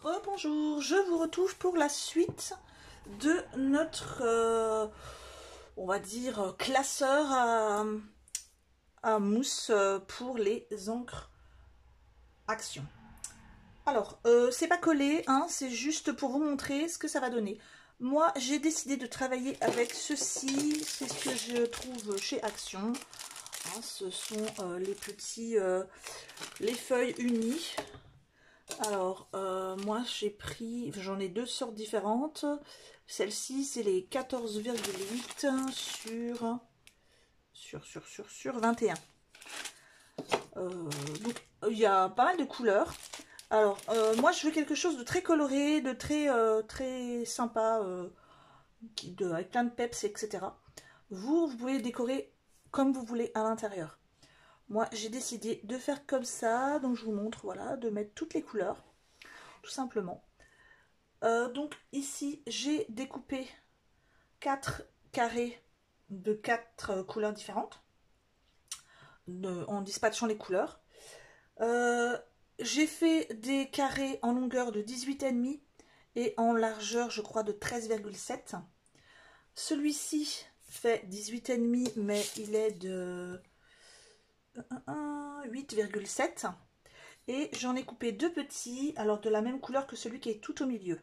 Rebonjour, je vous retrouve pour la suite de notre, on va dire, classeur à mousse pour les encres Action. Alors, c'est pas collé, hein, c'est juste pour vous montrer ce que ça va donner. Moi, j'ai décidé de travailler avec ceci, c'est ce que je trouve chez Action. Hein, ce sont les petits, les feuilles unies. Alors, moi j'ai pris, j'en ai deux sortes différentes. Celle-ci, c'est les 14,8 sur 21. Donc, il y a pas mal de couleurs. Alors, moi je veux quelque chose de très coloré, de très sympa, avec plein de peps, etc. Vous pouvez décorer comme vous voulez à l'intérieur. Moi, j'ai décidé de faire comme ça, donc je vous montre, voilà, de mettre toutes les couleurs, tout simplement. Donc ici, j'ai découpé 4 carrés de 4 couleurs différentes, en dispatchant les couleurs. J'ai fait des carrés en longueur de 18,5 et en largeur, je crois, de 13,7. Celui-ci fait 18,5, mais il est de 8,7. Et j'en ai coupé deux petits, alors de la même couleur que celui qui est tout au milieu.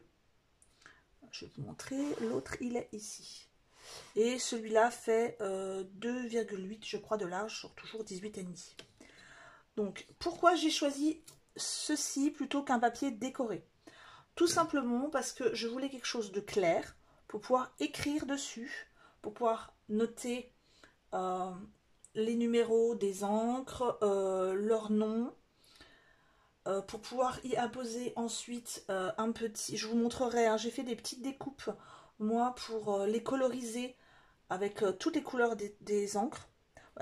Je vais vous montrer, l'autre il est ici. Et celui-là fait 2,8 je crois de large sur toujours 18,5. Donc pourquoi j'ai choisi ceci plutôt qu'un papier décoré? Tout simplement parce que je voulais quelque chose de clair pour pouvoir écrire dessus, pour pouvoir noter les numéros des encres, leur nom, pour pouvoir y apposer ensuite un petit, je vous montrerai, hein, j'ai fait des petites découpes moi pour les coloriser avec toutes les couleurs des encres.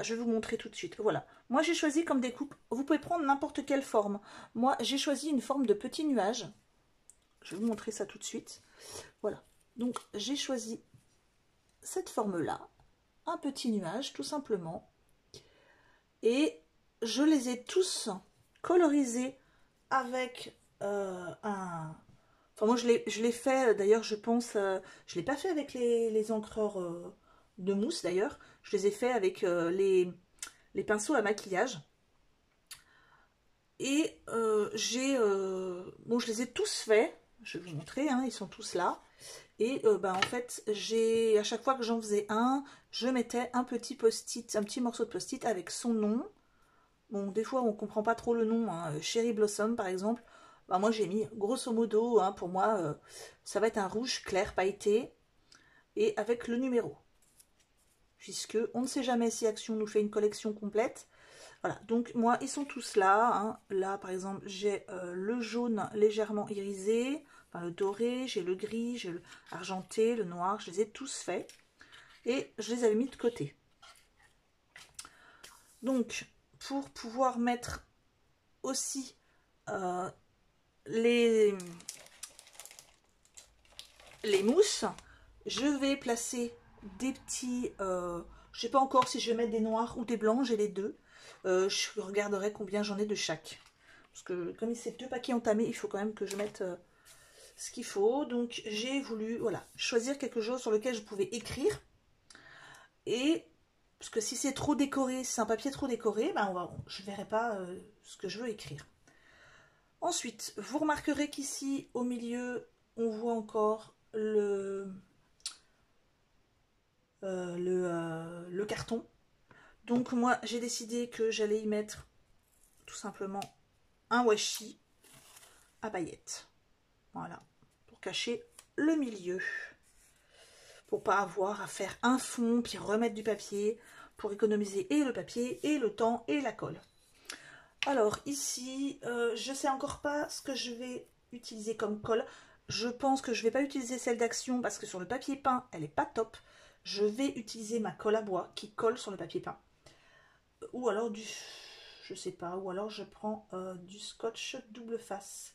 Je vais vous montrer tout de suite. Voilà, moi j'ai choisi comme découpe, vous pouvez prendre n'importe quelle forme. Moi j'ai choisi une forme de petit nuage. Je vais vous montrer ça tout de suite. Voilà, donc j'ai choisi cette forme là, un petit nuage tout simplement, et je les ai tous colorisés avec un... Enfin moi je l'ai fait d'ailleurs, je pense, je l'ai pas fait avec les encreurs de mousse d'ailleurs, je les ai fait avec les pinceaux à maquillage. Et bon, je les ai tous faits, je vais vous montrer, hein, ils sont tous là. Et en fait, à chaque fois que j'en faisais un, je mettais un petit post-it, un petit morceau de post-it avec son nom. Bon, des fois, on comprend pas trop le nom, hein. Cherry Blossom, par exemple. Bah, moi, j'ai mis, grosso modo, hein, pour moi, ça va être un rouge clair pailleté et avec le numéro. Puisque on ne sait jamais si Action nous fait une collection complète. Voilà, donc moi, ils sont tous là. Hein. Là, par exemple, j'ai le jaune légèrement irisé, enfin le doré, j'ai le gris, j'ai le argenté, le noir, je les ai tous faits. Et je les avais mis de côté. Donc, pour pouvoir mettre aussi les mousses, je vais placer des petits... je sais pas encore si je vais mettre des noirs ou des blancs, j'ai les deux. Je regarderai combien j'en ai de chaque. Parce que comme c'est deux paquets entamés, il faut quand même que je mette ce qu'il faut. Donc j'ai voulu voilà, choisir quelque chose sur lequel je pouvais écrire. Et parce que si c'est trop décoré, si c'est un papier trop décoré, ben je ne verrai pas ce que je veux écrire. Ensuite, vous remarquerez qu'ici, au milieu, on voit encore le carton. Donc moi, j'ai décidé que j'allais y mettre tout simplement un washi à paillettes. Voilà, pour cacher le milieu. Pour pas avoir à faire un fond, puis remettre du papier, pour économiser et le papier, et le temps, et la colle. Alors ici, je sais encore pas ce que je vais utiliser comme colle. Je pense que je vais pas utiliser celle d'Action parce que sur le papier peint, elle est pas top. Je vais utiliser ma colle à bois qui colle sur le papier peint. Ou alors je sais pas, ou alors je prends du scotch double face.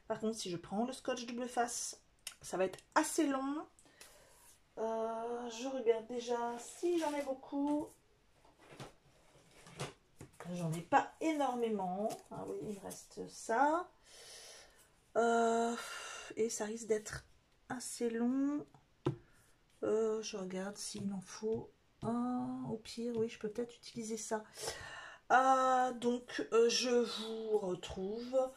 Par contre, si je prends le scotch double face, ça va être assez long. Je regarde déjà si j'en ai beaucoup. J'en ai pas énormément. Ah oui, il me reste ça. Et ça risque d'être assez long. Je regarde s'il m'en faut un. Au pire, oui, je peux peut-être utiliser ça. Donc, je vous retrouve.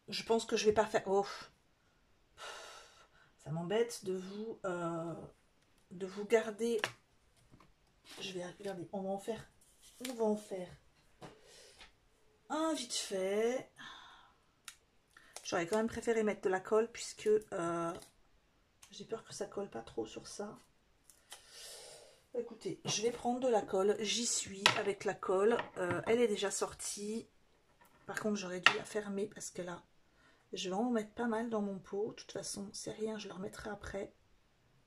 Je pense que je vais pas faire... Oh, ça m'embête de vous garder. Je vais regarder. On va en faire un vite fait. J'aurais quand même préféré mettre de la colle puisque j'ai peur que ça colle pas trop sur ça. Écoutez, je vais prendre de la colle. J'y suis avec la colle. Elle est déjà sortie. Par contre, j'aurais dû la fermer parce que là, je vais en mettre pas mal dans mon pot. De toute façon, c'est rien, je le remettrai après.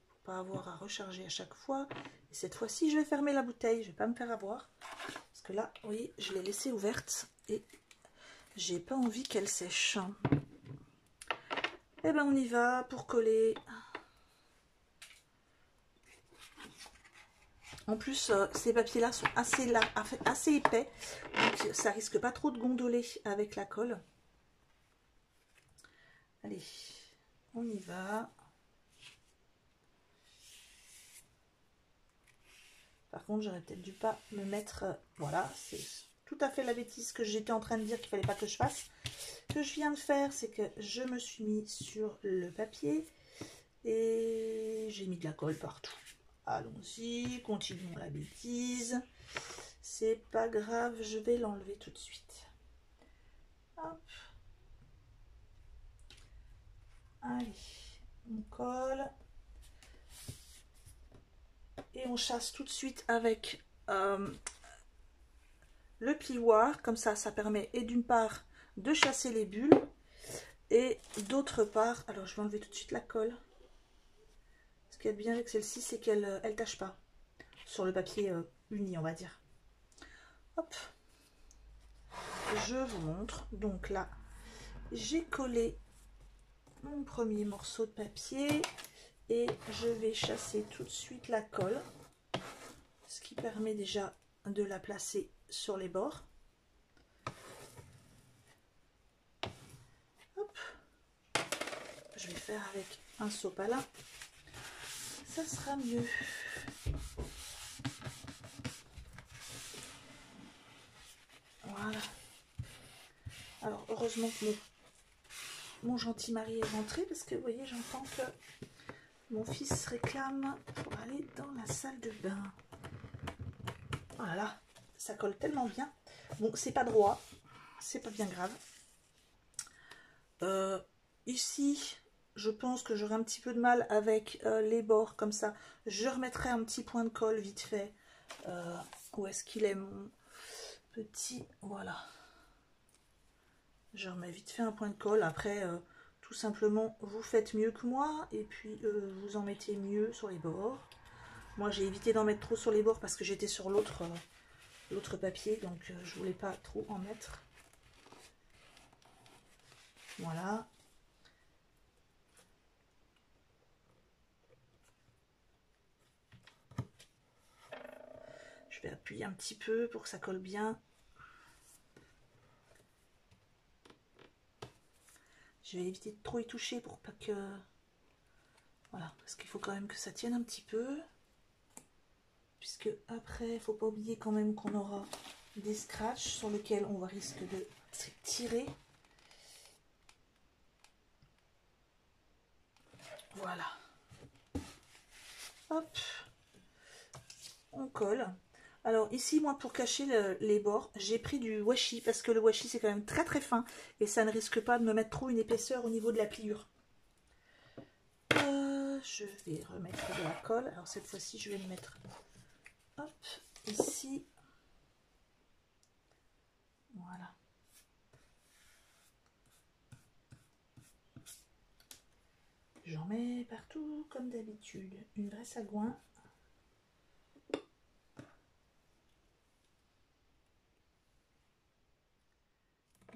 Pour pas avoir à recharger à chaque fois. Et cette fois-ci, je vais fermer la bouteille. Je vais pas me faire avoir. Parce que là, vous voyez, je l'ai laissée ouverte. Et j'ai pas envie qu'elle sèche. Et ben, on y va pour coller. En plus, ces papiers-là sont assez épais, donc ça risque pas trop de gondoler avec la colle. Allez, on y va. Par contre, j'aurais peut-être dû pas me mettre... voilà, c'est tout à fait la bêtise que j'étais en train de dire qu'il fallait pas que je fasse. Ce que je viens de faire, c'est que je me suis mis sur le papier et j'ai mis de la colle partout. Allons-y, continuons la bêtise. C'est pas grave, je vais l'enlever tout de suite. Hop. Allez, on colle. Et on chasse tout de suite avec le plioir. Comme ça, ça permet et d'une part de chasser les bulles. Et d'autre part, alors je vais enlever tout de suite la colle. Ce qui est bien avec celle-ci, c'est qu'elle elle tâche pas sur le papier uni, on va dire. Hop, je vous montre. Donc là, j'ai collé mon premier morceau de papier et je vais chasser tout de suite la colle, ce qui permet déjà de la placer sur les bords. Hop. Je vais faire avec un sopalin, ça sera mieux. Voilà. Alors heureusement que mon gentil mari est rentré parce que vous voyez, j'entends que mon fils réclame pour aller dans la salle de bain. Voilà, ça colle tellement bien. Bon, c'est pas droit, c'est pas bien grave. Ici, je pense que j'aurai un petit peu de mal avec les bords comme ça. Je remettrai un petit point de colle vite fait. Où est-ce qu'il est mon petit... Voilà. Je remets vite fait un point de colle. Après, tout simplement, vous faites mieux que moi. Et puis, vous en mettez mieux sur les bords. Moi, j'ai évité d'en mettre trop sur les bords parce que j'étais sur l'autre papier. Donc, je voulais pas trop en mettre. Voilà. Je vais appuyer un petit peu pour que ça colle bien. Je vais éviter de trop y toucher pour pas que... Voilà, parce qu'il faut quand même que ça tienne un petit peu. Puisque après, il ne faut pas oublier quand même qu'on aura des scratchs sur lesquels on va risquer de tirer. Voilà. Hop. On colle. Alors ici, moi, pour cacher les bords, j'ai pris du washi parce que le washi, c'est quand même très très fin et ça ne risque pas de me mettre trop une épaisseur au niveau de la pliure. Je vais remettre de la colle. Alors cette fois-ci, je vais le mettre hop, ici. Voilà. J'en mets partout comme d'habitude. Une vraie sagouin.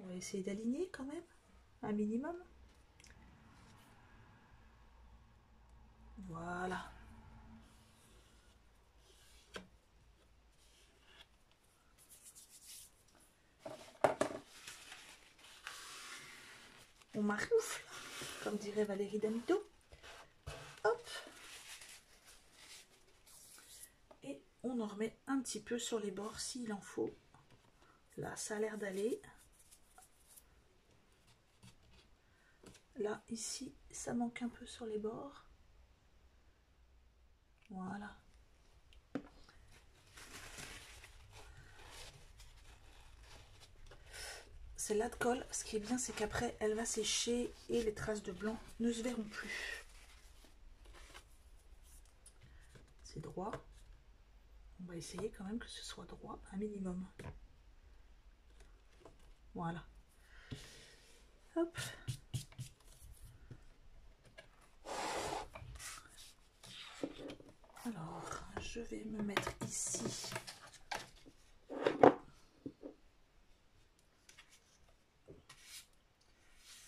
On va essayer d'aligner quand même, un minimum. Voilà. on maroufle, comme dirait Valérie Damito. Hop. Et on en remet un petit peu sur les bords s'il en faut. Là, ça a l'air d'aller. Là, ici, ça manque un peu sur les bords. Voilà. Celle-là de colle, ce qui est bien, c'est qu'après, elle va sécher et les traces de blanc ne se verront plus. C'est droit. On va essayer quand même que ce soit droit, un minimum. Voilà. Hop. Alors, je vais me mettre ici.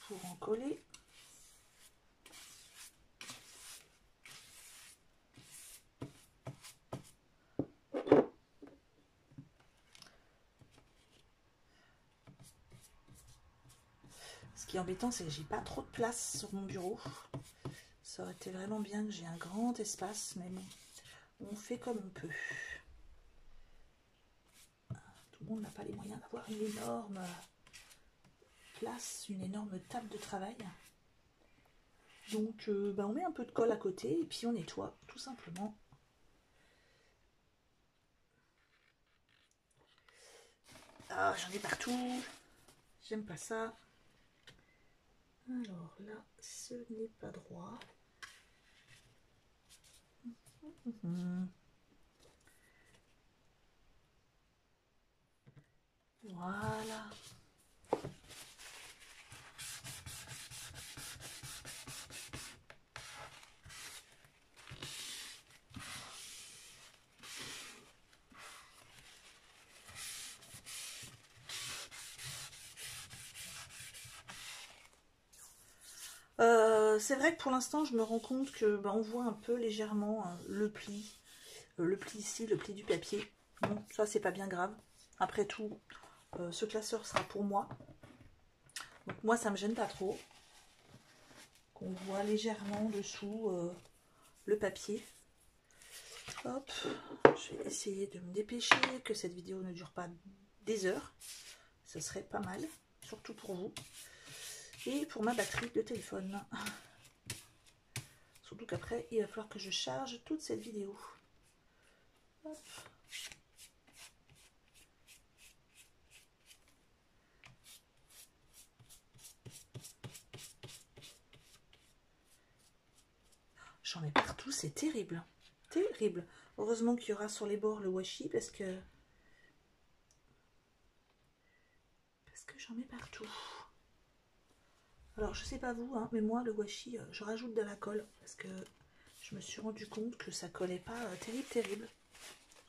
Pour en coller. Ce qui est embêtant, c'est que j'ai pas trop de place sur mon bureau. Ça aurait été vraiment bien que j'ai un grand espace, mais bon, on fait comme on peut. Tout le monde n'a pas les moyens d'avoir une énorme place, une énorme table de travail. Donc, on met un peu de colle à côté et puis on nettoie, tout simplement. Ah, j'en ai partout. J'aime pas ça. Alors là, ce n'est pas droit. Voilà. C'est vrai que pour l'instant, je me rends compte que on voit un peu légèrement le pli ici, le pli du papier. Bon, ça c'est pas bien grave. Après tout, ce classeur sera pour moi. Donc moi, ça me gêne pas trop. Qu'on voit légèrement dessous le papier. Hop, je vais essayer de me dépêcher, que cette vidéo ne dure pas des heures. Ce serait pas mal, surtout pour vous. Et pour ma batterie de téléphone. Surtout qu'après, il va falloir que je charge toute cette vidéo. Hop. J'en ai partout, c'est terrible. Terrible. Heureusement qu'il y aura sur les bords le washi parce que j'en ai partout. Alors, je sais pas vous, hein, mais moi, le washi, je rajoute de la colle parce que je me suis rendu compte que ça collait pas terrible.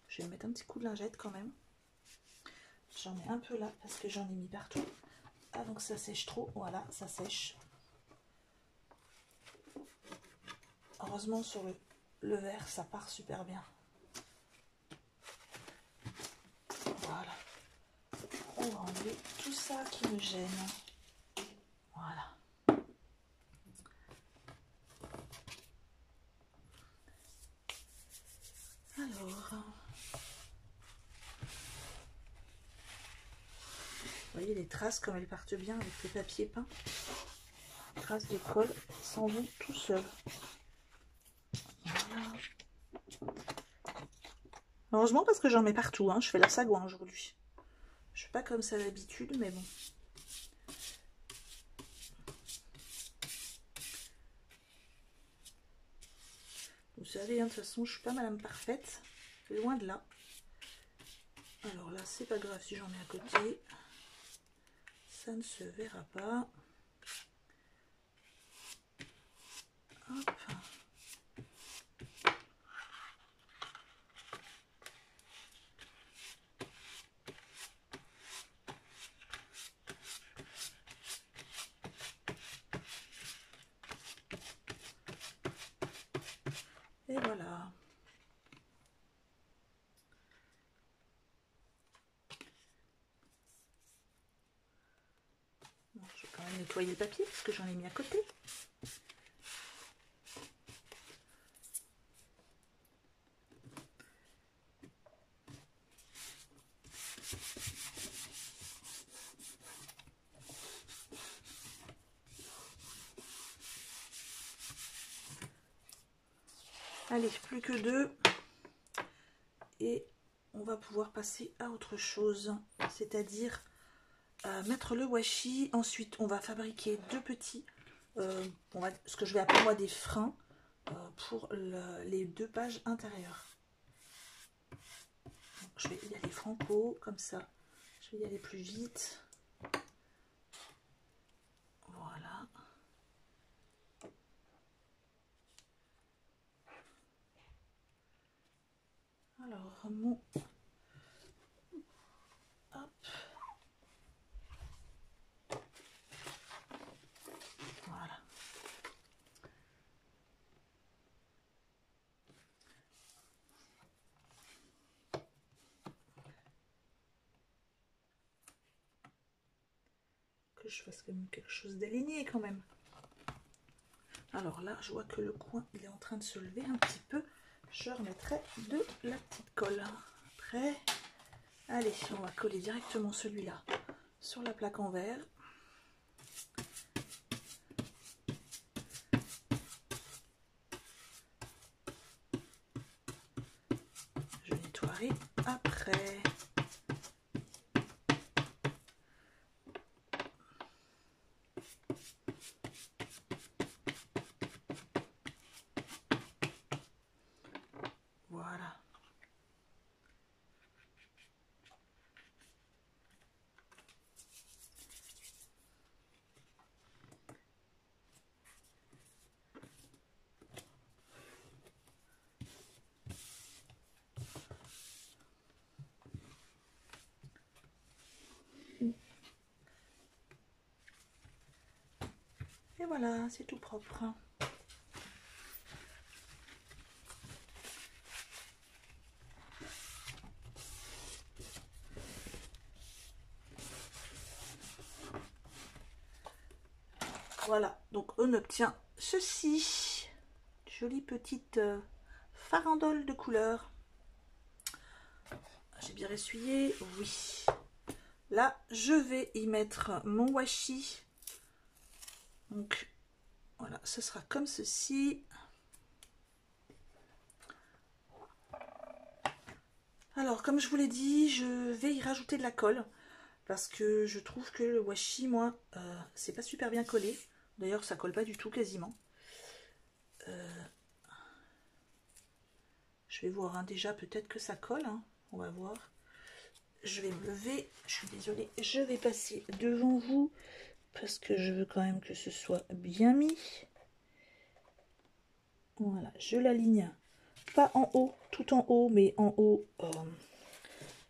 Je vais mettre un petit coup de lingette quand même. J'en ai un peu là parce que j'en ai mis partout avant que ça sèche trop. Voilà, ça sèche. Heureusement, sur le verre, ça part super bien. Voilà. On va enlever tout ça qui me gêne. Voilà. Alors, vous voyez les traces comme elles partent bien avec le papier peint. Les traces de colle s'en vont tout seul. Voilà. Heureusement parce que j'en mets partout, hein. Je fais la sagouin aujourd'hui. Je fais pas comme ça d'habitude, mais bon. Vous savez, hein, de toute façon, je suis pas madame parfaite. Loin de là. Alors là, c'est pas grave si j'en mets à côté. Ça ne se verra pas. Hop. Et voilà. Bon, je vais quand même nettoyer le papier parce que j'en ai mis à côté. Allez, plus que 2. Et on va pouvoir passer à autre chose, c'est-à-dire mettre le washi. Ensuite, on va fabriquer 2 petits, ce que je vais appeler moi des freins pour les 2 pages intérieures. Donc, je vais y aller franco, comme ça, je vais y aller plus vite. Voilà. Alors, mon... Hop. Voilà. Que je fasse quand même quelque chose d'aligné quand même. Alors là, je vois que le coin, il est en train de se lever un petit peu. Je remettrai de la petite colle. Après, allez, on va coller directement celui-là sur la plaque en verre. Je nettoierai après. Voilà. Et voilà, c'est tout propre. Voilà, donc on obtient ceci. Jolie petite farandole de couleur. J'ai bien essuyé, oui. Là, je vais y mettre mon washi. Donc, voilà, ce sera comme ceci. Alors, comme je vous l'ai dit, je vais y rajouter de la colle. Parce que je trouve que le washi, moi, c'est pas super bien collé. D'ailleurs, ça colle pas du tout, quasiment. Je vais voir, hein, déjà, peut-être que ça colle. Hein. On va voir. Je vais me lever. Je suis désolée. Je vais passer devant vous. Parce que je veux quand même que ce soit bien mis. Voilà, je l'aligne. Pas en haut, tout en haut, mais en haut.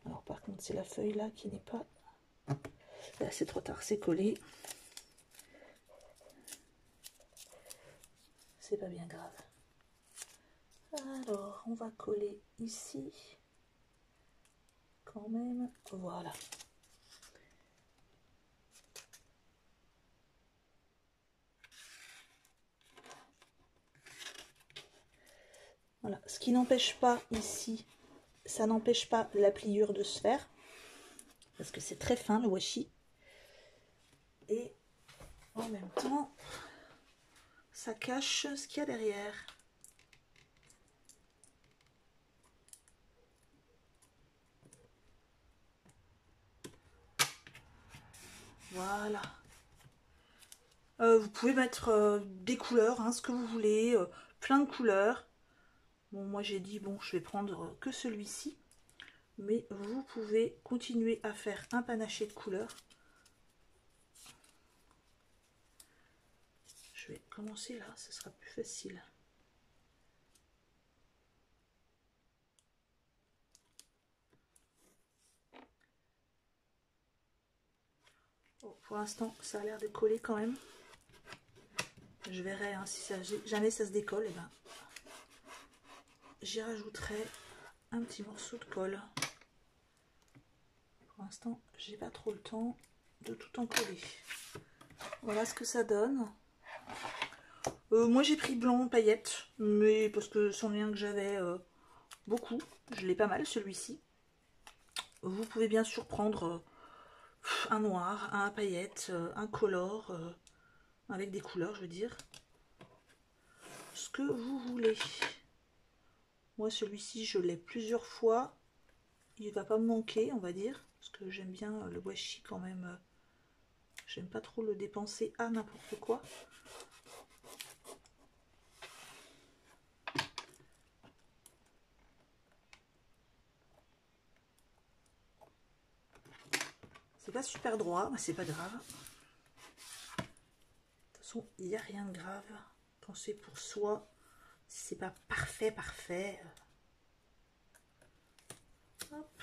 Alors par contre, c'est la feuille là qui n'est pas... Là, c'est trop tard, c'est collé. C'est pas bien grave. Alors, on va coller ici. Quand même, voilà. Voilà, ce qui n'empêche pas ici, ça n'empêche pas la pliure de se faire. Parce que c'est très fin le washi. Et en même temps, ça cache ce qu'il y a derrière. Voilà. Vous pouvez mettre des couleurs, hein, ce que vous voulez, plein de couleurs. Bon, moi j'ai dit, bon, je vais prendre que celui-ci. Mais vous pouvez continuer à faire un panaché de couleurs. Je vais commencer là, ce sera plus facile. Bon, pour l'instant, ça a l'air de coller quand même. Je verrai hein, si ça, jamais ça se décolle, et ben, j'y rajouterai un petit morceau de colle. Pour l'instant, j'ai pas trop le temps de tout en coller. Voilà ce que ça donne. Moi j'ai pris blanc paillettes, mais parce que c'en est un que j'avais beaucoup. Je l'ai pas mal celui-ci. Vous pouvez bien sûr prendre un noir, un paillette, un color, avec des couleurs je veux dire. Ce que vous voulez. Moi celui-ci je l'ai plusieurs fois. Il va pas me manquer on va dire. Parce que j'aime bien le washi quand même. J'aime pas trop le dépenser à n'importe quoi. C'est pas super droit, mais c'est pas grave. De toute façon, il n'y a rien de grave. Quand c'est pour soi, si c'est pas parfait. Hop.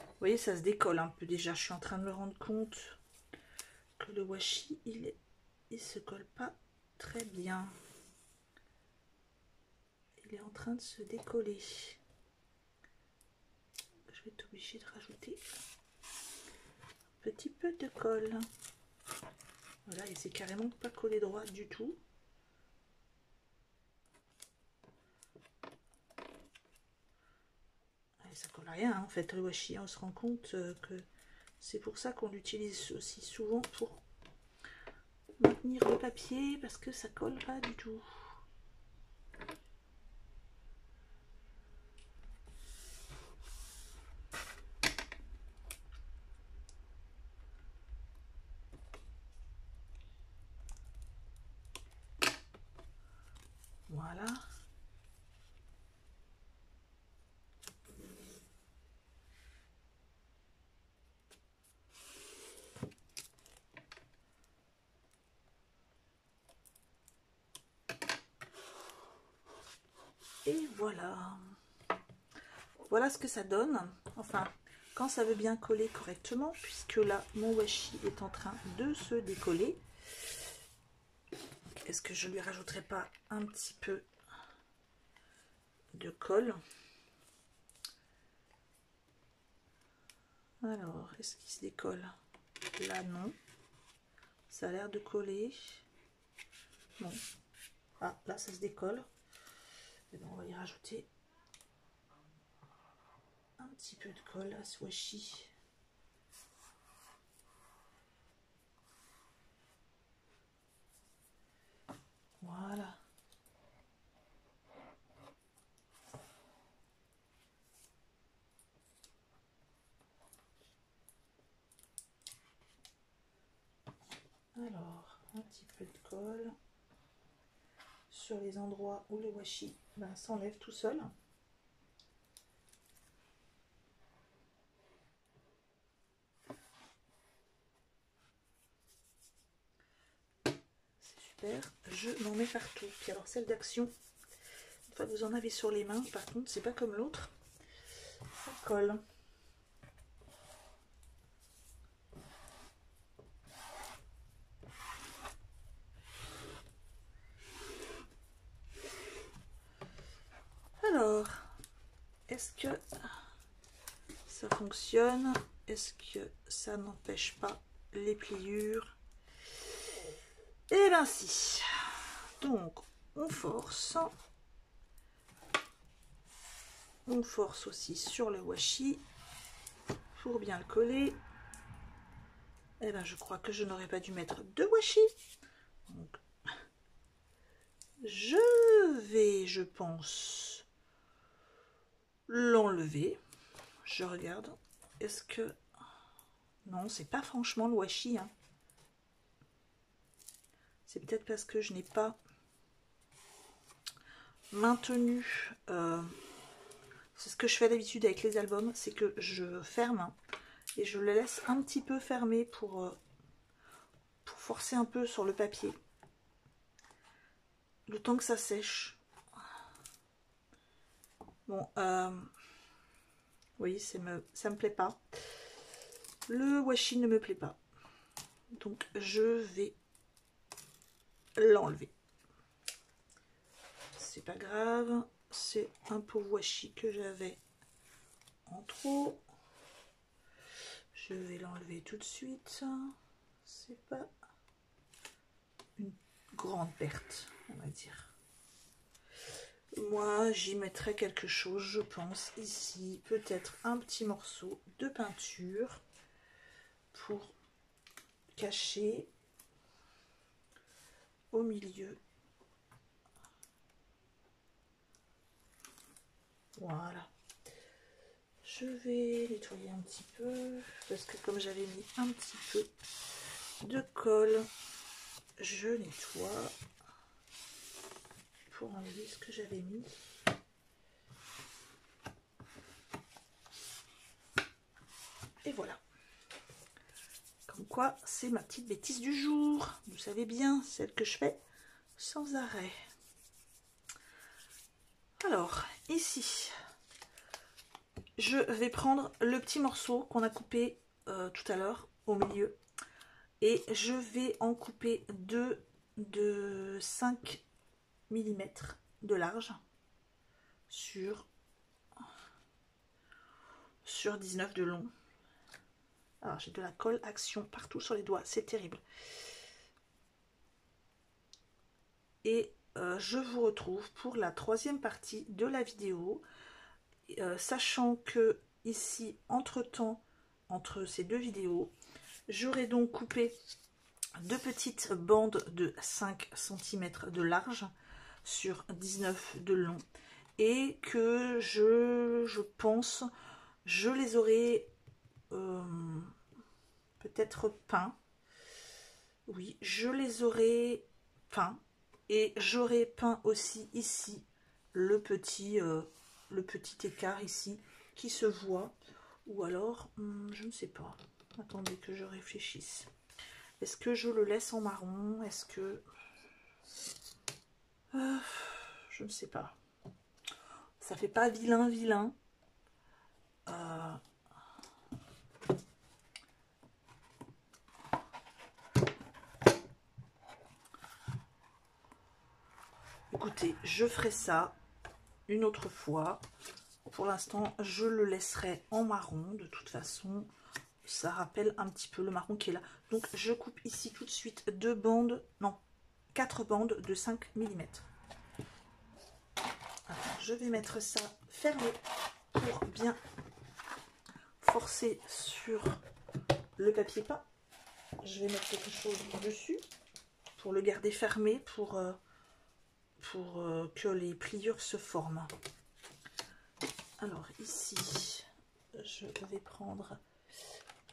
Vous voyez, ça se décolle un peu déjà. Je suis en train de me rendre compte que le washi, il se colle pas très bien. Il est en train de se décoller. Je vais être obligée de rajouter un petit peu de colle. Voilà, et c'est carrément pas collé droit du tout. Et ça colle à rien, hein, en fait, le washi. On se rend compte que c'est pour ça qu'on l'utilise aussi souvent pour maintenir le papier, parce que ça colle pas du tout. Voilà. Et voilà. Voilà ce que ça donne. Enfin, quand ça veut bien coller correctement, puisque là, mon washi est en train de se décoller. Est-ce que je lui rajouterai pas un petit peu de colle? Alors, est-ce qu'il se décolle? Là, non. Ça a l'air de coller. Non. Ah, là, ça se décolle. Et ben, on va y rajouter un petit peu de colle à ce washi. Voilà. Alors, un petit peu de colle sur les endroits où le washi s'enlève tout seul. C'est super. Je m'en mets partout. Puis alors celle d'Action, une fois que vous en avez sur les mains, par contre, c'est pas comme l'autre. Ça colle. Alors, est-ce que ça fonctionne? Est-ce que ça n'empêche pas les pliures? Eh bien si. Donc, on force. On force aussi sur le washi pour bien le coller. Eh bien, je crois que je n'aurais pas dû mettre de washi. Donc, je vais, je pense, l'enlever. Je regarde. Est-ce que... Non, c'est pas franchement le washi. Hein. C'est peut-être parce que je n'ai pas maintenu... c'est ce que je fais d'habitude avec les albums. C'est que je ferme et je le laisse un petit peu fermé pour forcer un peu sur le papier. Le temps que ça sèche. Bon, oui, ça me plaît pas. Le washi ne me plaît pas. Donc je vais l'enlever. C'est pas grave, c'est un pot washi que j'avais en trop. Je vais l'enlever tout de suite. C'est pas une grande perte, on va dire. Moi, j'y mettrai quelque chose, je pense, ici. Peut-être un petit morceau de peinture pour cacher au milieu. Voilà. Je vais nettoyer un petit peu parce que comme j'avais mis un petit peu de colle, je nettoie pour enlever ce que j'avais mis. Et voilà. Comme quoi, c'est ma petite bêtise du jour. Vous savez bien, celle que je fais sans arrêt. Alors, ici, je vais prendre le petit morceau qu'on a coupé tout à l'heure au milieu. Et je vais en couper deux de 5 mm de large sur 19 de long. Alors j'ai de la colle action partout sur les doigts, c'est terrible. Et je vous retrouve pour la troisième partie de la vidéo, sachant que ici, entre-temps, entre ces deux vidéos, j'aurai donc coupé deux petites bandes de 5 cm de large sur 19 de long et que je pense je les aurai peut-être peints. Oui, je les aurai peints et j'aurai peint aussi ici le petit écart ici qui se voit, ou alors je ne sais pas, attendez que je réfléchisse. Est-ce que je le laisse en marron? Est-ce que je ne sais pas, ça fait pas vilain. Écoutez, je ferai ça une autre fois. Pour l'instant, je le laisserai en marron. De toute façon, ça rappelle un petit peu le marron qui est là. Donc, je coupe ici tout de suite 4 bandes de 5 mm. Alors, je vais mettre ça fermé pour bien forcer sur le papier peint. Je vais mettre quelque chose dessus pour le garder fermé, pour que les pliures se forment. Alors ici, je vais prendre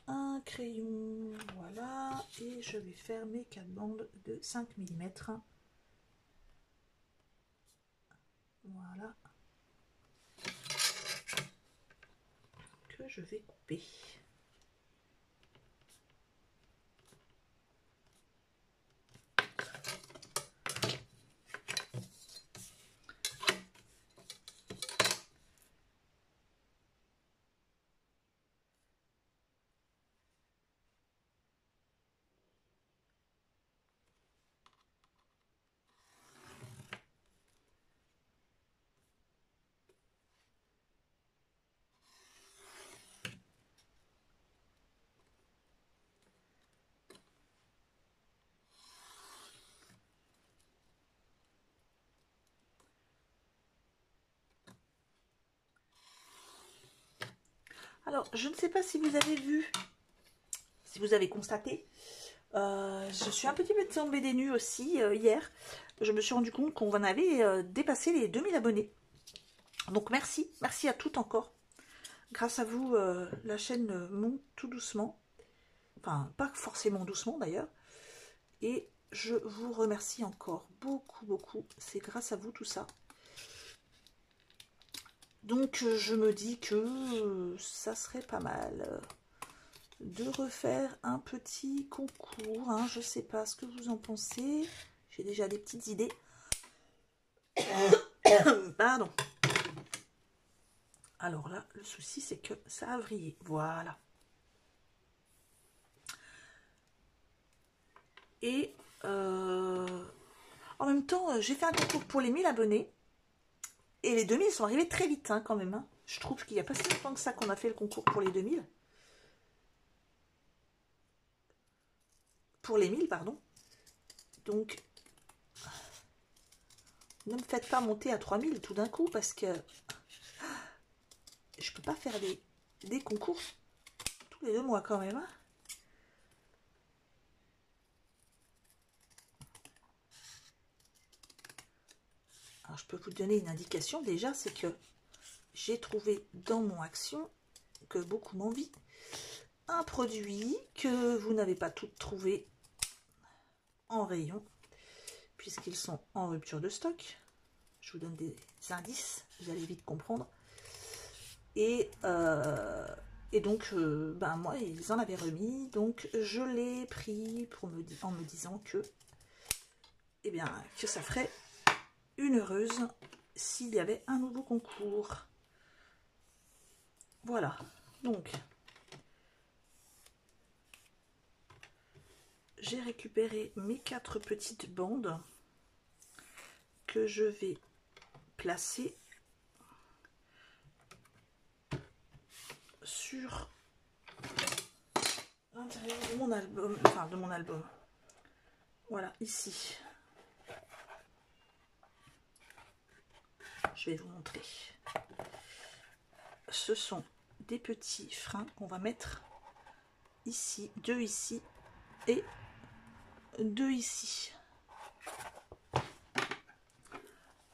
un crayon, voilà, et je vais faire mes 4 bandes de 5 mm. Voilà. Que je vais couper. Alors, je ne sais pas si vous avez vu, si vous avez constaté, je suis un petit peu tombée des nues aussi hier. Je me suis rendu compte qu'on en avait dépassé les 2000 abonnés. Donc merci à toutes encore. Grâce à vous, la chaîne monte tout doucement. Enfin, pas forcément doucement d'ailleurs. Et je vous remercie encore beaucoup. C'est grâce à vous tout ça. Donc je me dis que ça serait pas mal de refaire un petit concours. Hein. Je sais pas ce que vous en pensez. J'ai déjà des petites idées. Pardon. Alors là, le souci, c'est que ça a vrillé. Voilà. Et En même temps, j'ai fait un concours pour les 1000 abonnés. Et les 2000 sont arrivés très vite, hein, quand même. Hein. Je trouve qu'il n'y a pas si longtemps que ça qu'on a fait le concours pour les 2000. Pour les 1000, pardon. Donc, ne me faites pas monter à 3000 tout d'un coup, parce que je peux pas faire des concours tous les 2 mois quand même. Hein. Alors, je peux vous donner une indication déjà, c'est que j'ai trouvé dans mon action que beaucoup m'envient un produit que vous n'avez pas tout trouvé en rayon, puisqu'ils sont en rupture de stock. Je vous donne des indices, vous allez vite comprendre. Et donc, ben moi, ils en avaient remis, donc je l'ai pris pour en me disant que, eh bien, que ça ferait une heureuse s'il y avait un nouveau concours. Voilà, donc, j'ai récupéré mes 4 petites bandes que je vais placer sur l'intérieur de mon album, enfin de mon album. Voilà, ici. Je vais vous montrer. Ce sont des petits freins qu'on va mettre ici, 2 ici et 2 ici.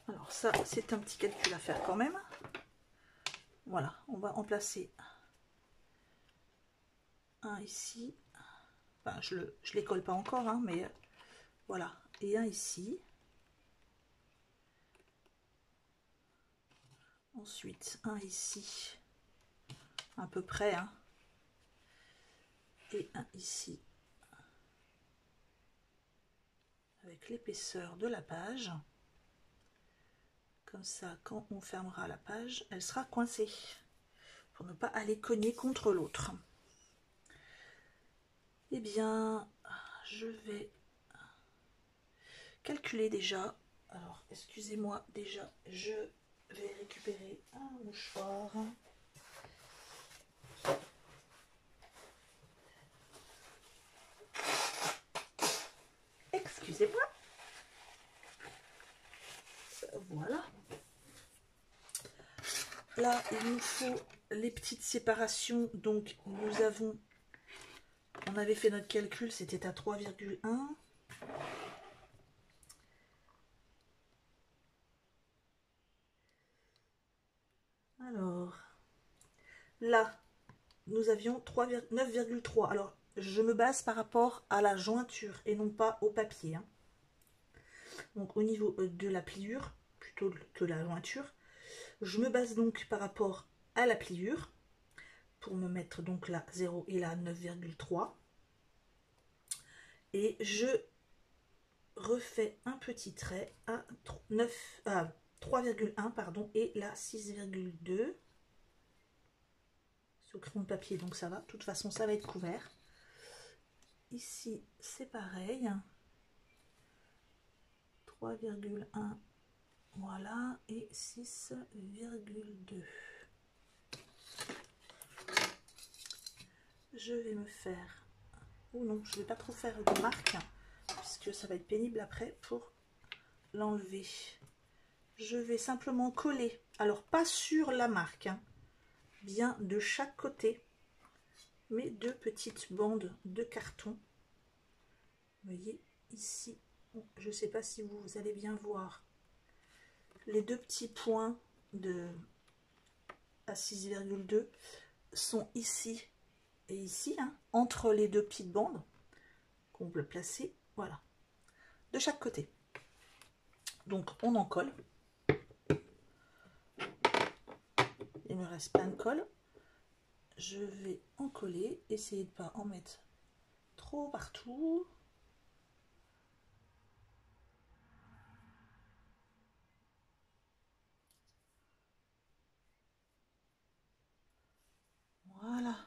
Alors ça, c'est un petit calcul à faire quand même. Voilà, on va en placer un ici. Enfin, je les colle pas encore, hein, mais voilà. Et un ici. Ensuite, un ici. À peu près, hein. Et un ici. Avec l'épaisseur de la page. Comme ça, quand on fermera la page, elle sera coincée. Pour ne pas aller cogner contre l'autre. Eh bien, je vais calculer déjà. Alors, excusez-moi, déjà, je vais récupérer un mouchoir. Excusez-moi. Voilà. Là, il nous faut les petites séparations. Donc, on avait fait notre calcul, c'était à 3,1. Alors, là, nous avions 9,3. Alors, je me base par rapport à la jointure et non pas au papier. Hein. Donc, au niveau de la pliure, plutôt que la jointure, je me base donc par rapport à la pliure pour me mettre donc la 0 et la 9,3. Et je refais un petit trait à 3,1 pardon, et la 6,2 au crayon de papier, donc ça va, de toute façon ça va être couvert. Ici c'est pareil, 3,1 voilà, et 6,2. Je vais me faire, ou non, je vais pas trop faire de marque puisque ça va être pénible après pour l'enlever. Je vais simplement coller, alors pas sur la marque, hein, bien de chaque côté, mes 2 petites bandes de carton. Vous voyez ici, je ne sais pas si vous allez bien voir les 2 petits points à 6,2 sont ici et ici, hein, entre les 2 petites bandes qu'on peut placer, voilà, de chaque côté. Donc on en colle. Il me reste plein de colle. Je vais en coller, essayer de ne pas en mettre trop partout. Voilà.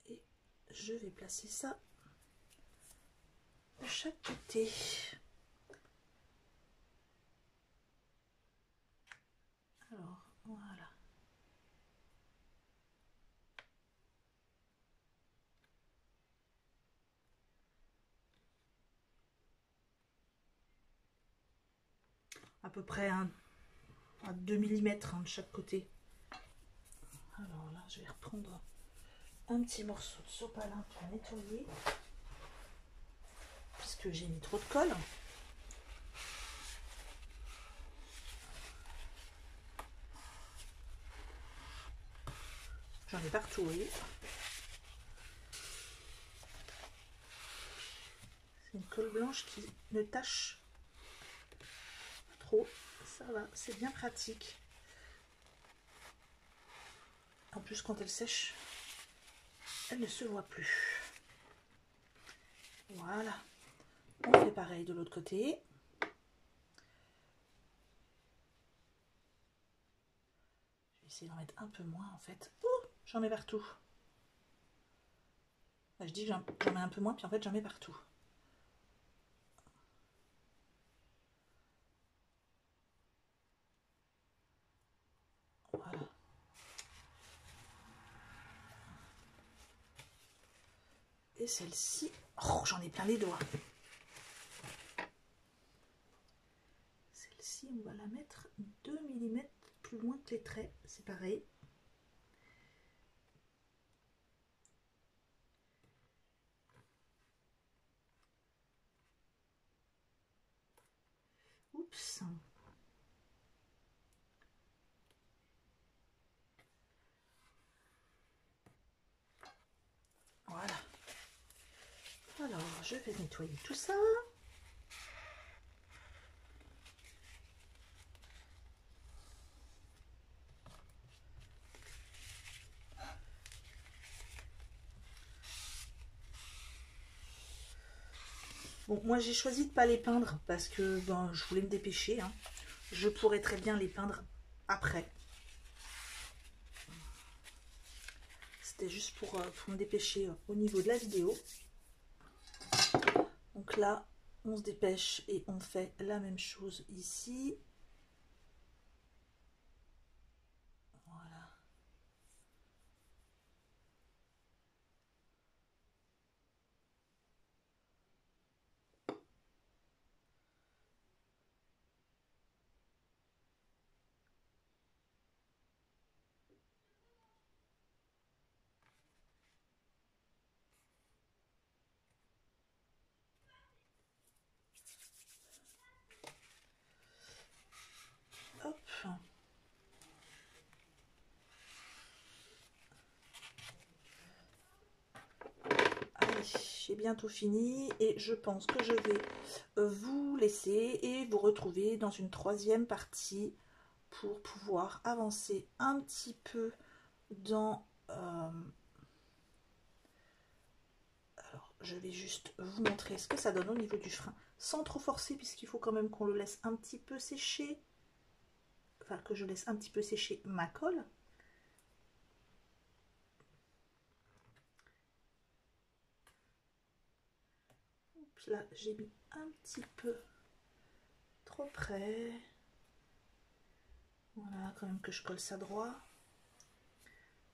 Et je vais placer ça de chaque côté. Alors, voilà. À peu près à 2 mm de chaque côté. Alors là, je vais reprendre un petit morceau de sopalin pour nettoyer, puisque j'ai mis trop de colle. J'en ai partout, vous voyez. C'est une colle blanche qui ne tâche pas trop. Ça va, c'est bien pratique. En plus, quand elle sèche, elle ne se voit plus. Voilà. On fait pareil de l'autre côté. Je vais essayer d'en mettre un peu moins en fait. Ouh, j'en mets partout. Enfin, je dis que j'en mets un peu moins, puis en fait j'en mets partout. Voilà. Et celle-ci, oh, j'en ai plein les doigts. Celle-ci, on va la mettre 2 mm plus loin que les traits, c'est pareil. Oups. Voilà. Alors, je vais nettoyer tout ça. Bon, moi j'ai choisi de ne pas les peindre parce que ben, je voulais me dépêcher. Hein. Je pourrais très bien les peindre après. C'était juste pour me dépêcher au niveau de la vidéo. Donc là, on se dépêche et on fait la même chose ici. Voilà. Hop. Allez, j'ai bientôt fini et je pense que je vais vous laisser et vous retrouver dans une troisième partie pour pouvoir avancer un petit peu dans... Alors, je vais juste vous montrer ce que ça donne au niveau du frein, sans trop forcer, puisqu'il faut quand même qu'on le laisse un petit peu sécher. Enfin, que je laisse un petit peu sécher ma colle. Oups, là, j'ai mis un petit peu trop près. Voilà, quand même que je colle ça droit.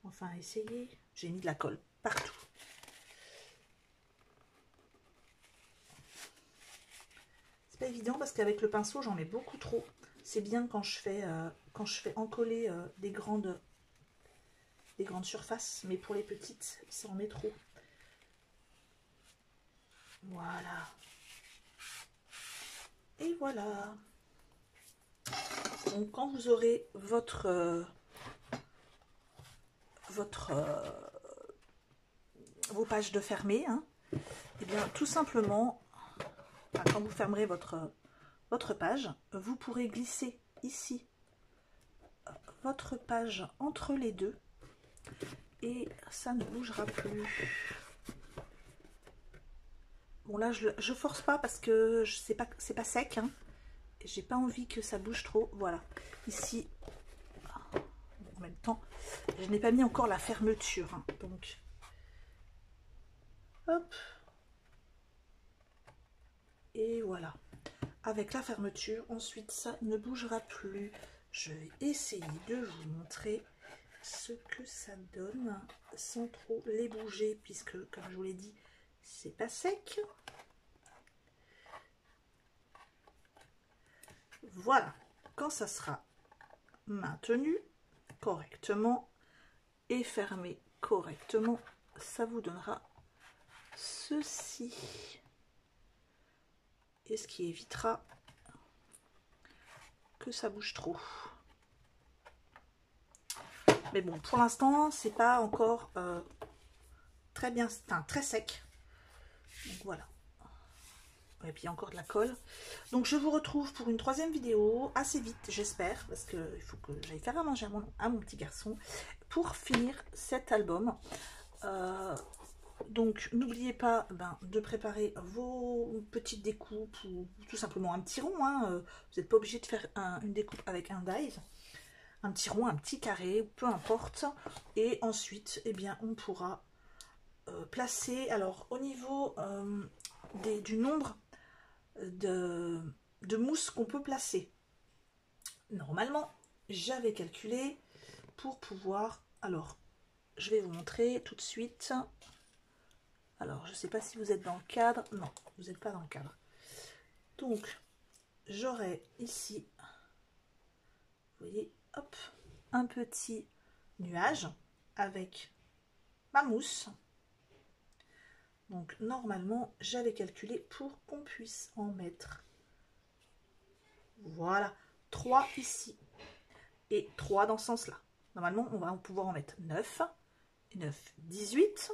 Enfin, essayer. J'ai mis de la colle partout. C'est pas évident parce qu'avec le pinceau, j'en mets beaucoup trop. C'est bien quand je fais encoller des grandes surfaces, mais pour les petites, ça en met trop. Voilà. Et voilà. Donc quand vous aurez vos pages de fermé, hein, et bien tout simplement, quand vous fermerez votre page, vous pourrez glisser ici votre page entre les deux et ça ne bougera plus. Bon là je force pas parce que c'est pas sec, hein, et j'ai pas envie que ça bouge trop. Voilà, ici en même temps je n'ai pas mis encore la fermeture, hein, donc Hop. Et voilà. Avec la fermeture, ensuite ça ne bougera plus. Je vais essayer de vous montrer ce que ça donne sans trop les bouger, puisque comme je vous l'ai dit, c'est pas sec. Voilà, quand ça sera maintenu correctement et fermé correctement, ça vous donnera ceci. Et ce qui évitera que ça bouge trop. Mais bon, pour l'instant, c'est pas encore très bien, enfin, très sec. Donc voilà. Et puis encore de la colle. Donc je vous retrouve pour une troisième vidéo assez vite, j'espère, parce qu'il faut que j'aille faire à manger à mon petit garçon pour finir cet album. Donc n'oubliez pas de préparer vos petites découpes ou tout simplement un petit rond. Hein. Vous n'êtes pas obligé de faire une découpe avec un die. Un petit rond, un petit carré, peu importe. Et ensuite, eh bien, on pourra placer, alors au niveau du nombre de mousse qu'on peut placer. Normalement, j'avais calculé pour pouvoir, alors je vais vous montrer tout de suite. Alors, je ne sais pas si vous êtes dans le cadre. Non, vous n'êtes pas dans le cadre. Donc, j'aurai ici, vous voyez, hop, un petit nuage avec ma mousse. Donc, normalement, j'avais calculé pour qu'on puisse en mettre, voilà, 3 ici et 3 dans ce sens-là. Normalement, on va pouvoir en mettre 9. Et 9, 18.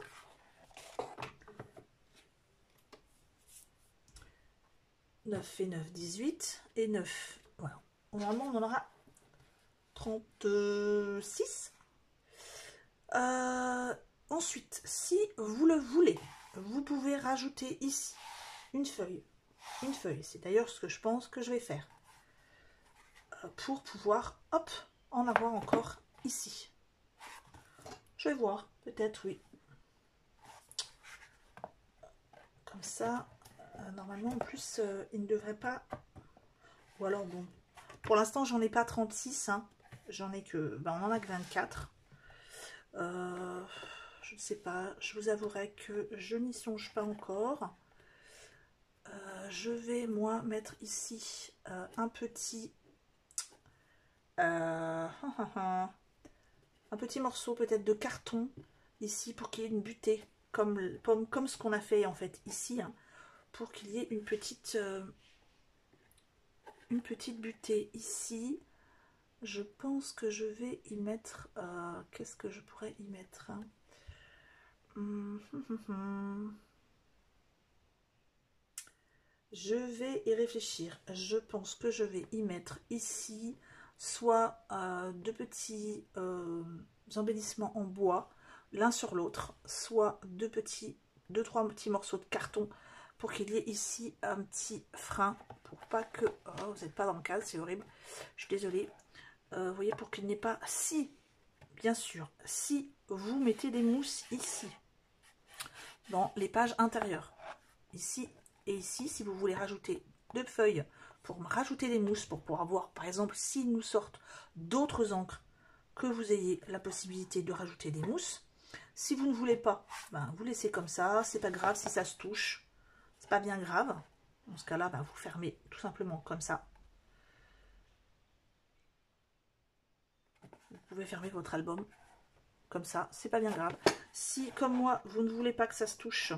9 et 9, 18. Et 9, voilà. Normalement, on en aura 36. Ensuite, si vous le voulez, vous pouvez rajouter ici une feuille. Une feuille, c'est d'ailleurs ce que je pense que je vais faire. Pour pouvoir, hop, en avoir encore ici. Je vais voir, peut-être oui. Comme ça, normalement en plus, il ne devrait pas... Ou alors bon, pour l'instant j'en ai pas 36, hein. J'en ai que... Ben, on en a que 24. Je ne sais pas, je vous avouerai que je n'y songe pas encore. Je vais moi mettre ici un petit morceau peut-être de carton ici pour qu'il y ait une butée comme ce qu'on a fait en fait ici, hein, pour qu'il y ait une petite butée ici. Je pense que je vais y mettre qu'est-ce que je pourrais y mettre, hein? Je vais y réfléchir. Je pense que je vais y mettre ici soit deux petits embellissements en bois l'un sur l'autre, soit deux, trois petits morceaux de carton pour qu'il y ait ici un petit frein pour pas que... Oh, vous n'êtes pas dans le cadre, c'est horrible. Je suis désolée. Vous voyez, pour qu'il n'y ait pas... Si, bien sûr, si vous mettez des mousses ici, dans les pages intérieures, ici et ici, si vous voulez rajouter deux feuilles pour rajouter des mousses, pour pouvoir voir, par exemple, s'ils nous sortent d'autres encres, que vous ayez la possibilité de rajouter des mousses. Si vous ne voulez pas, ben, vous laissez comme ça, c'est pas grave si ça se touche, c'est pas bien grave. Dans ce cas-là, ben, vous fermez tout simplement comme ça. Vous pouvez fermer votre album comme ça, c'est pas bien grave. Si, comme moi, vous ne voulez pas que ça se touche,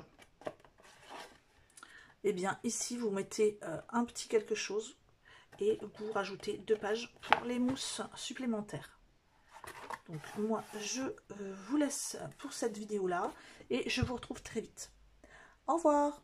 et bien ici vous mettez un petit quelque chose et vous rajoutez 2 pages pour les mousses supplémentaires. Donc moi je vous laisse pour cette vidéo là et je vous retrouve très vite. Au revoir.